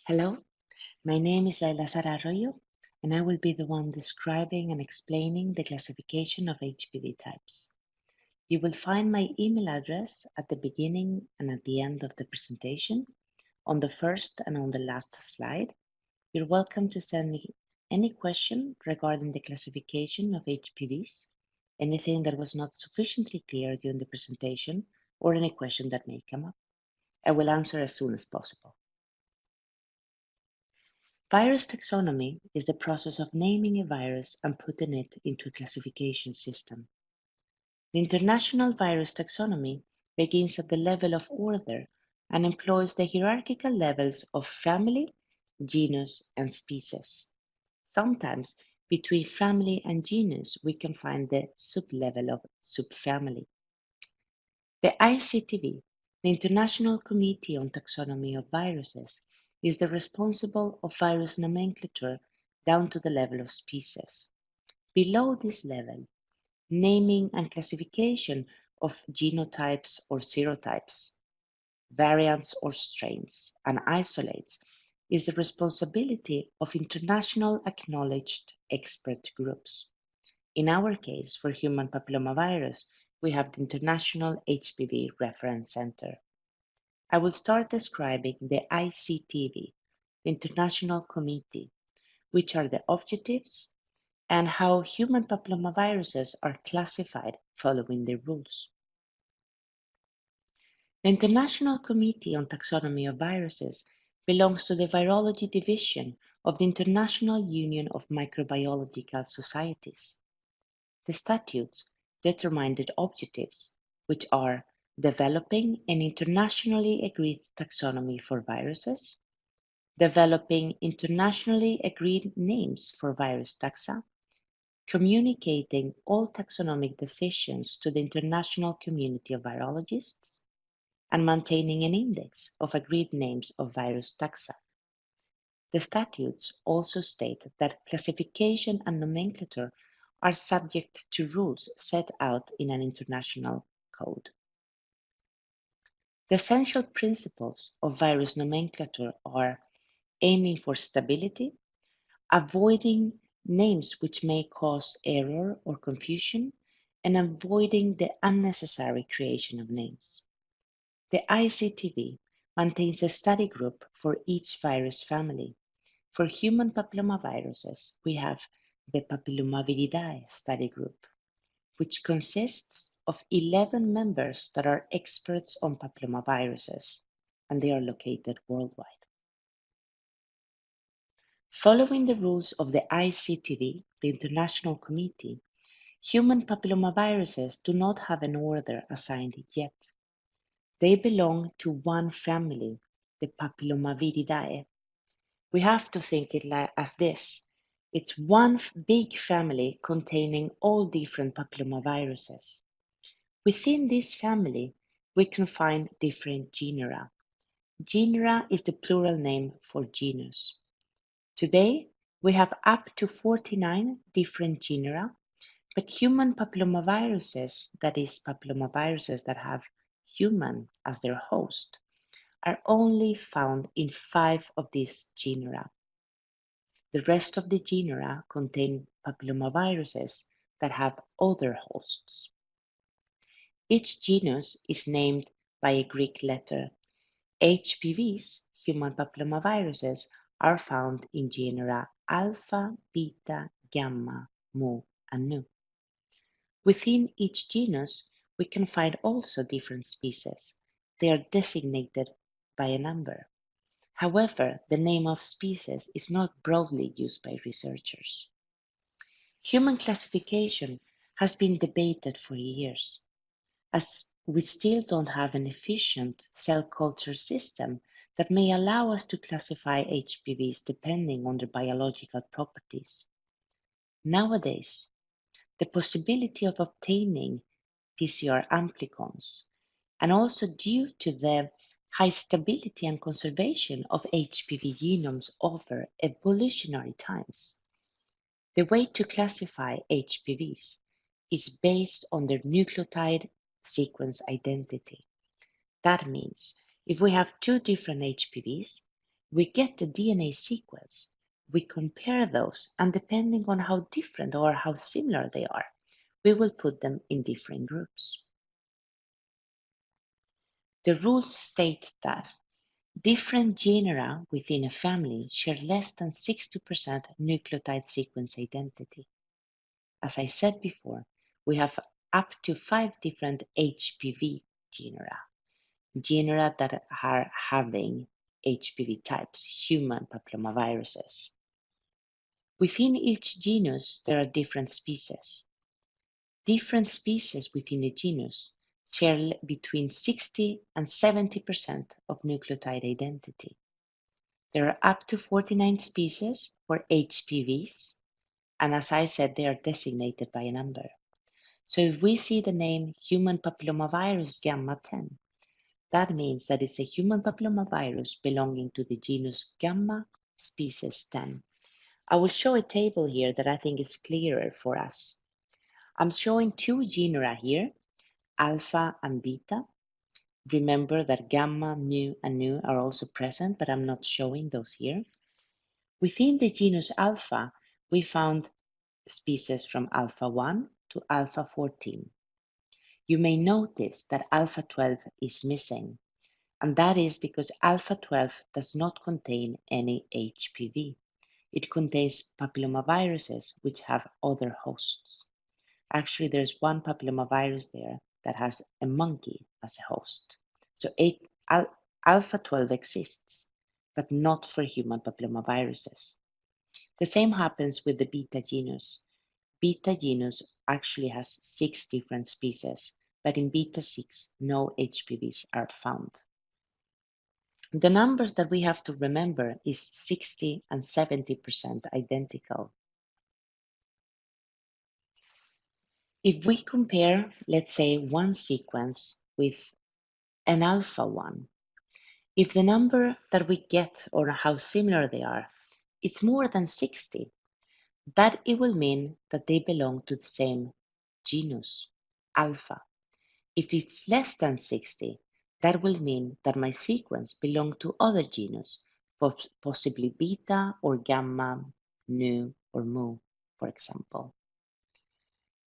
Hello, my name is Laila Arroyo, and I will be the one describing and explaining the classification of HPV types. You will find my email address at the beginning and at the end of the presentation, on the first and on the last slide. You're welcome to send me any question regarding the classification of HPVs, anything that was not sufficiently clear during the presentation, or any question that may come up. I will answer as soon as possible. Virus taxonomy is the process of naming a virus and putting it into a classification system. The International Virus Taxonomy begins at the level of order and employs the hierarchical levels of family, genus, and species. Sometimes between family and genus we can find the sublevel of subfamily. The ICTV, the International Committee on Taxonomy of Viruses, is the responsible of virus nomenclature down to the level of species. Below this level, naming and classification of genotypes or serotypes, variants or strains, and isolates is the responsibility of international acknowledged expert groups. In our case, for human papillomavirus, we have the International HPV Reference Center. I will start describing the ICTV, the International Committee, which are the objectives and how human papillomaviruses are classified following the rules. The International Committee on Taxonomy of Viruses belongs to the Virology Division of the International Union of Microbiological Societies. The statutes determine the objectives, which are developing an internationally agreed taxonomy for viruses, developing internationally agreed names for virus taxa, communicating all taxonomic decisions to the international community of virologists, and maintaining an index of agreed names of virus taxa. The statutes also state that classification and nomenclature are subject to rules set out in an international code. The essential principles of virus nomenclature are aiming for stability, avoiding names which may cause error or confusion, and avoiding the unnecessary creation of names. The ICTV maintains a study group for each virus family. For human papillomaviruses, we have the Papillomaviridae study group, which consists of 11 members that are experts on papillomaviruses, and they are located worldwide. Following the rules of the ICTV, the International Committee, human papillomaviruses do not have an order assigned yet. They belong to one family, the Papillomaviridae. We have to think it as this. It's one big family containing all different papillomaviruses. Within this family, we can find different genera. Genera is the plural name for genus. Today, we have up to 49 different genera, but human papillomaviruses, that is, papillomaviruses that have human as their host, are only found in 5 of these genera. The rest of the genera contain papillomaviruses that have other hosts. Each genus is named by a Greek letter. HPVs, human papillomaviruses, are found in genera alpha, beta, gamma, mu, and nu. Within each genus, we can find also different species. They are designated by a number. However, the name of species is not broadly used by researchers. Human classification has been debated for years, as we still don't have an efficient cell culture system that may allow us to classify HPVs depending on their biological properties. Nowadays, the possibility of obtaining PCR amplicons, and also due to the high stability and conservation of HPV genomes over evolutionary times. The way to classify HPVs is based on their nucleotide sequence identity. That means if we have 2 different HPVs, we get the DNA sequence, we compare those, and depending on how different or how similar they are, we will put them in different groups. The rules state that different genera within a family share less than 60% nucleotide sequence identity. As I said before, we have up to 5 different HPV genera that are having HPV types, human papillomaviruses. Within each genus, there are different species. Different species within the genus share between 60 and 70% of nucleotide identity. There are up to 49 species for HPVs, and as I said, they are designated by a number. So if we see the name human papillomavirus gamma 10, that means that it's a human papillomavirus belonging to the genus Gamma, species 10. I will show a table here that I think is clearer for us. I'm showing 2 genera here, alpha and beta. Remember that gamma, mu, and nu are also present, but I'm not showing those here. Within the genus alpha, we found species from alpha 1 to alpha 14. You may notice that alpha 12 is missing, and that is because alpha 12 does not contain any HPV. It contains papillomaviruses which have other hosts. Actually, there's one papillomavirus there that has a monkey as a host. So alpha 12 exists, but not for human papillomaviruses. The same happens with the beta genus. Beta genus actually has 6 different species, but in beta 6, no HPVs are found. The numbers that we have to remember is 60 and 70% identical. If we compare, let's say, one sequence with an alpha one, if the number that we get or how similar they are, it's more than 60, that it will mean that they belong to the same genus, alpha. If it's less than 60, that will mean that my sequence belongs to other genus, possibly beta or gamma, nu or mu, for example.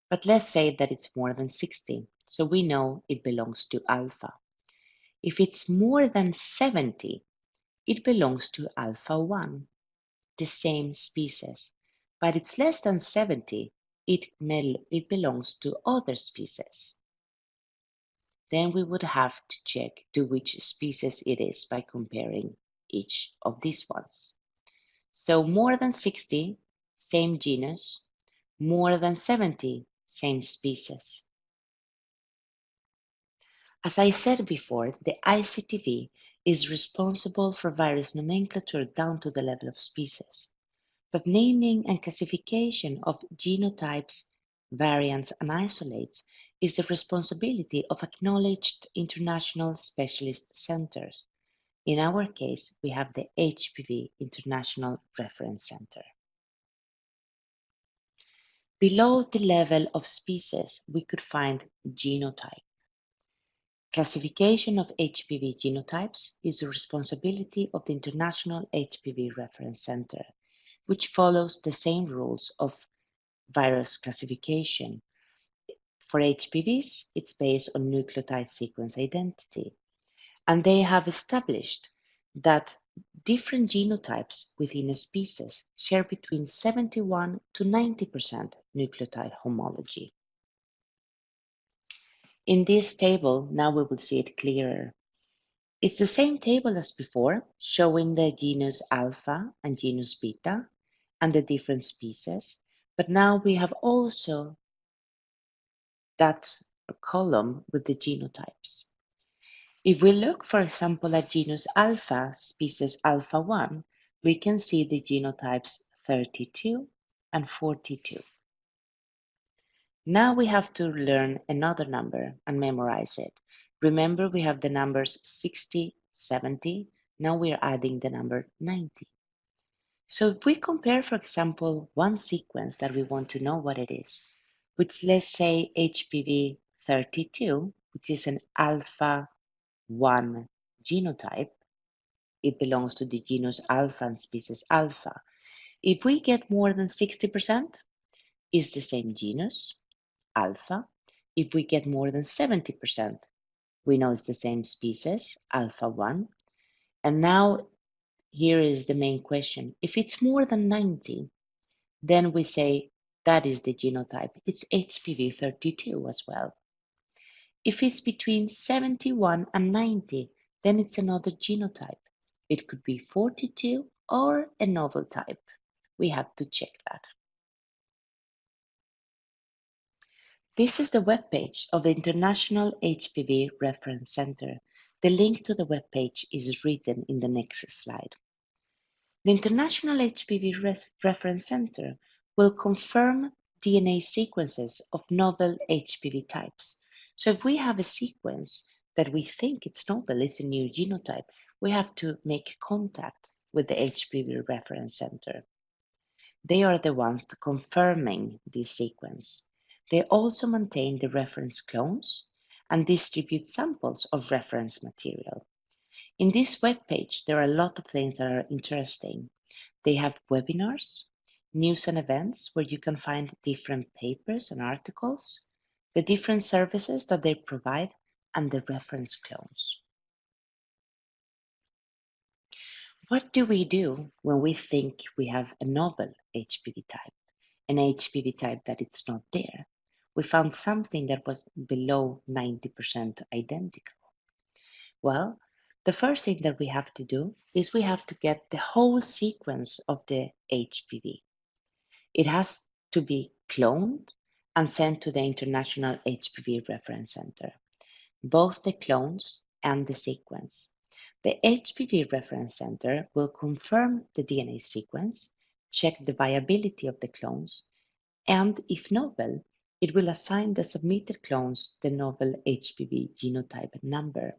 But let's say that it's more than 60, so we know it belongs to alpha. If it's more than 70, it belongs to alpha 1, the same species. But it's less than 70, it belongs to other species. Then we would have to check to which species it is by comparing each of these ones. So more than 60, same genus. More than 70, same species. As I said before, the ICTV is responsible for virus nomenclature down to the level of species. But naming and classification of genotypes, variants, and isolates is the responsibility of acknowledged international specialist centers. In our case, we have the HPV International Reference Center. Below the level of species, we could find genotype. Classification of HPV genotypes is the responsibility of the International HPV Reference Center, which follows the same rules of virus classification. For HPVs, it's based on nucleotide sequence identity, and they have established that different genotypes within a species share between 71 to 90% nucleotide homology. In this table, now we will see it clearer. It's the same table as before, showing the genus alpha and genus beta and the different species, but now we have also that column with the genotypes. If we look, for example, at genus alpha, species alpha 1, we can see the genotypes 32 and 42. Now we have to learn another number and memorize it. Remember, we have the numbers 60, 70. Now we are adding the number 90. So if we compare, for example, one sequence that we want to know what it is, which let's say HPV 32, which is an alpha 1 genotype, it belongs to the genus Alpha and species Alpha. If we get more than 60%, it's the same genus, Alpha. If we get more than 70%, we know it's the same species, Alpha 1. And now here is the main question. If it's more than 90, then we say that is the genotype. It's HPV 32 as well. If it's between 71 and 90, then it's another genotype. It could be 42 or a novel type. We have to check that. This is the webpage of the International HPV Reference Center. The link to the webpage is written in the next slide. The International HPV Reference Center will confirm DNA sequences of novel HPV types. So if we have a sequence that we think it's novel, it's a new genotype, we have to make contact with the HPV Reference Center. They are the ones confirming this sequence. They also maintain the reference clones and distribute samples of reference material. In this webpage, there are a lot of things that are interesting. They have webinars, news and events where you can find different papers and articles, the different services that they provide, and the reference clones. What do we do when we think we have a novel HPV type, an HPV type that it's not there? We found something that was below 90% identical. Well, the first thing that we have to do is we have to get the whole sequence of the HPV. It has to be cloned and sent to the International HPV Reference Center, both the clones and the sequence. The HPV Reference Center will confirm the DNA sequence, check the viability of the clones, and if novel, it will assign the submitted clones the novel HPV genotype number.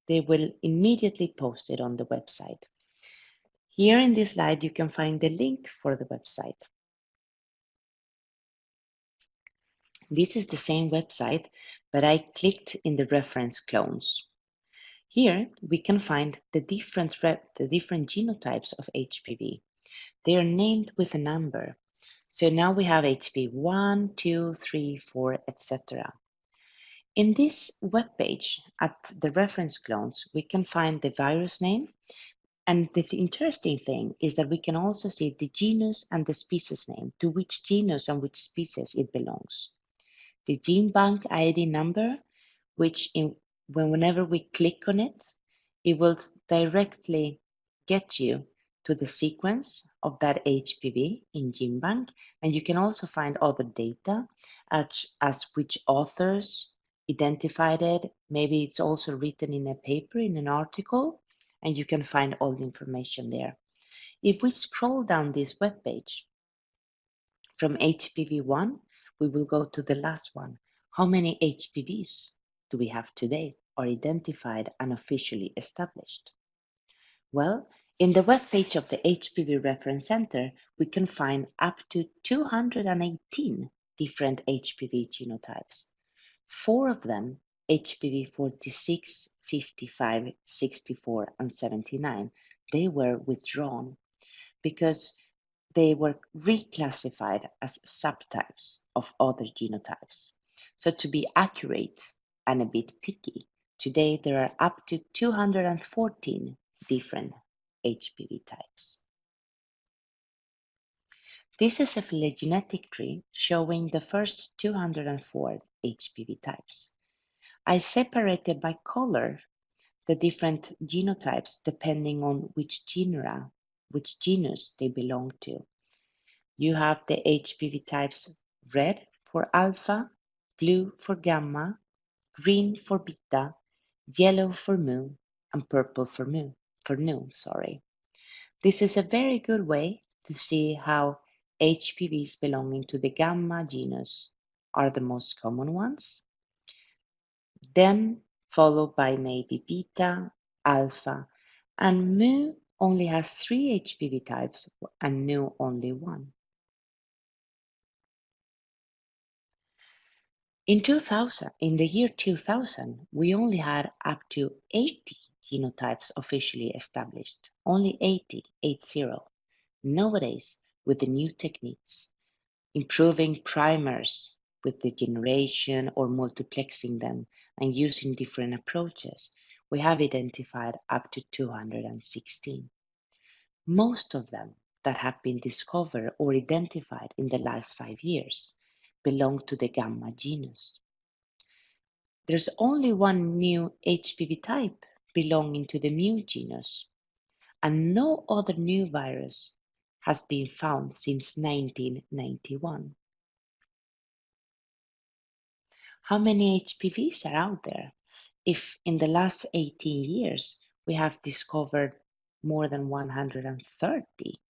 They will immediately post it on the website. Here in this slide, you can find the link for the website. This is the same website, but I clicked in the reference clones. Here we can find the different genotypes of HPV. They are named with a number. So now we have HPV 1, 2, 3, 4, etc. In this web page at the reference clones, we can find the virus name. And the interesting thing is that we can also see the genus and the species name, to which genus and which species it belongs. The gene bank ID number, which whenever we click on it, it will directly get you to the sequence of that HPV in GenBank, and you can also find other data as which authors identified it. Maybe it's also written in a paper, in an article, and you can find all the information there. If we scroll down this webpage, from HPV1, we will go to the last one. How many HPVs do we have today or identified and officially established? Well, in the webpage of the HPV Reference Center, we can find up to 218 different HPV genotypes. 4 of them, HPV 46, 55, 64, and 79, they were withdrawn because they were reclassified as subtypes of other genotypes. So to be accurate and a bit picky, today there are up to 214 different HPV types. This is a phylogenetic tree showing the first 204 HPV types. I separated by color the different genotypes depending on which genera, which genus they belong to. You have the HPV types red for alpha, blue for gamma, green for beta, yellow for mu, and purple for nu. This is a very good way to see how HPVs belonging to the gamma genus are the most common ones, then followed by maybe beta, alpha, and mu only has 3 HPV types and nu only 1. In the year 2000, we only had up to 80 genotypes officially established, only 80. Nowadays, with the new techniques, improving primers with the generation or multiplexing them and using different approaches, we have identified up to 216. Most of them that have been discovered or identified in the last 5 years belong to the gamma genus. There's only one new HPV type belonging to the Mühr genus, and no other new virus has been found since 1991. How many HPVs are out there? If in the last 18 years we have discovered more than 130,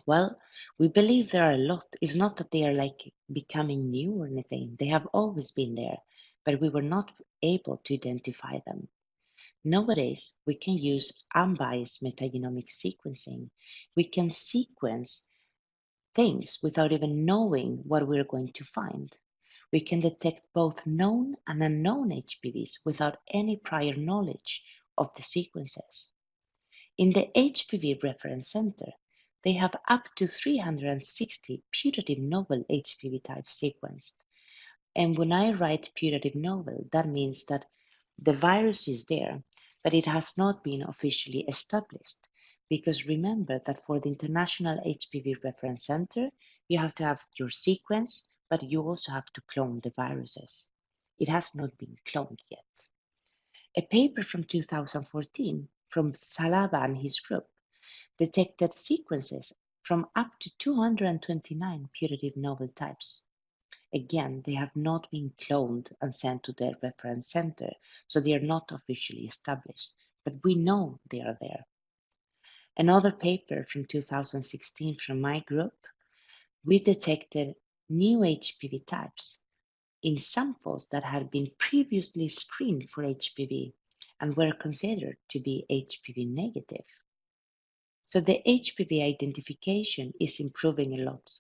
well, we believe there are a lot. It's not that they are like becoming new or anything. They have always been there, but we were not able to identify them. Nowadays, we can use unbiased metagenomic sequencing. We can sequence things without even knowing what we're going to find. We can detect both known and unknown HPVs without any prior knowledge of the sequences. In the HPV Reference Center, they have up to 360 putative novel HPV types sequenced. And when I write putative novel, that means that the virus is there, but it has not been officially established. Because remember that for the International HPV Reference Center, you have to have your sequence, but you also have to clone the viruses. It has not been cloned yet. A paper from 2014 from Salaba and his group detected sequences from up to 229 putative novel types. Again, they have not been cloned and sent to the reference center, so they are not officially established, but we know they are there. Another paper from 2016 from my group, we detected new HPV types in samples that had been previously screened for HPV and were considered to be HPV negative. So the HPV identification is improving a lot,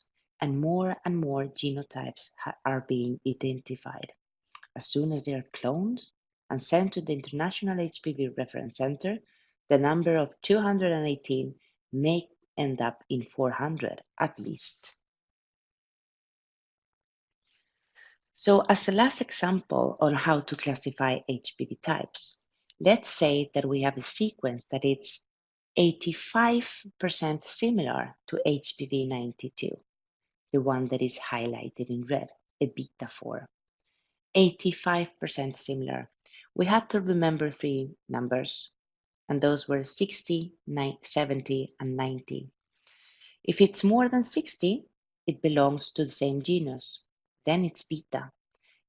and more genotypes are being identified. As soon as they are cloned and sent to the International HPV Reference Center, the number of 218 may end up in 400 at least. So as a last example on how to classify HPV types, let's say that we have a sequence that is 85% similar to HPV 92, the one that is highlighted in red, a beta 4. 85% similar. We had to remember 3 numbers, and those were 60, 70, and 90. If it's more than 60, it belongs to the same genus. Then it's beta.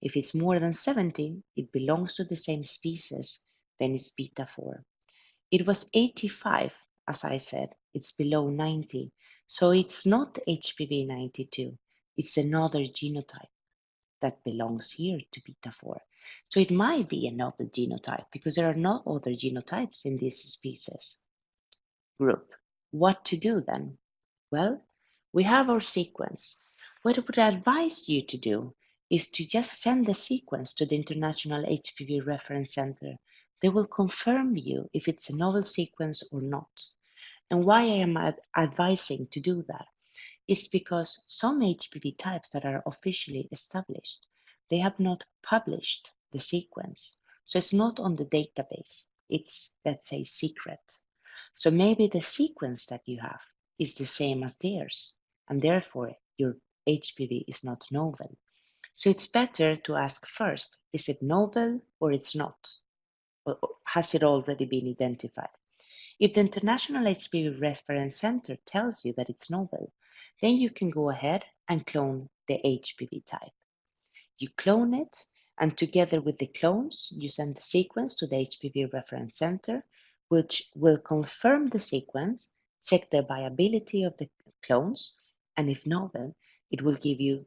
If it's more than 70, it belongs to the same species. Then it's beta 4. It was 85, as I said, it's below 90. So it's not HPV 92, it's another genotype that belongs here to beta 4. So it might be a novel genotype because there are no other genotypes in this species group. What to do then? Well, we have our sequence. What I would advise you to do is to just send the sequence to the International HPV Reference Center. They will confirm you if it's a novel sequence or not. And why I am advising to do that is because some HPV types that are officially established, they have not published the sequence. So it's not on the database. It's, let's say, secret. So maybe the sequence that you have is the same as theirs, and therefore your HPV is not novel. So it's better to ask first, is it novel or it's not? Or has it already been identified? If the International HPV Reference Center tells you that it's novel, then you can go ahead and clone the HPV type. You clone it, and together with the clones, you send the sequence to the HPV Reference Center, which will confirm the sequence, check the viability of the clones, and if novel, it will give you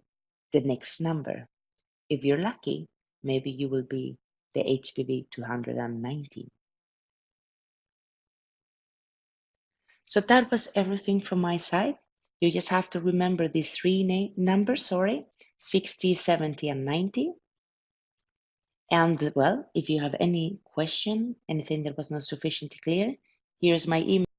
the next number. If you're lucky, maybe you will be the HPV 219. So that was everything from my side. You just have to remember these 3 numbers, 60, 70, and 90. And well, if you have any question, anything that was not sufficiently clear, here's my email.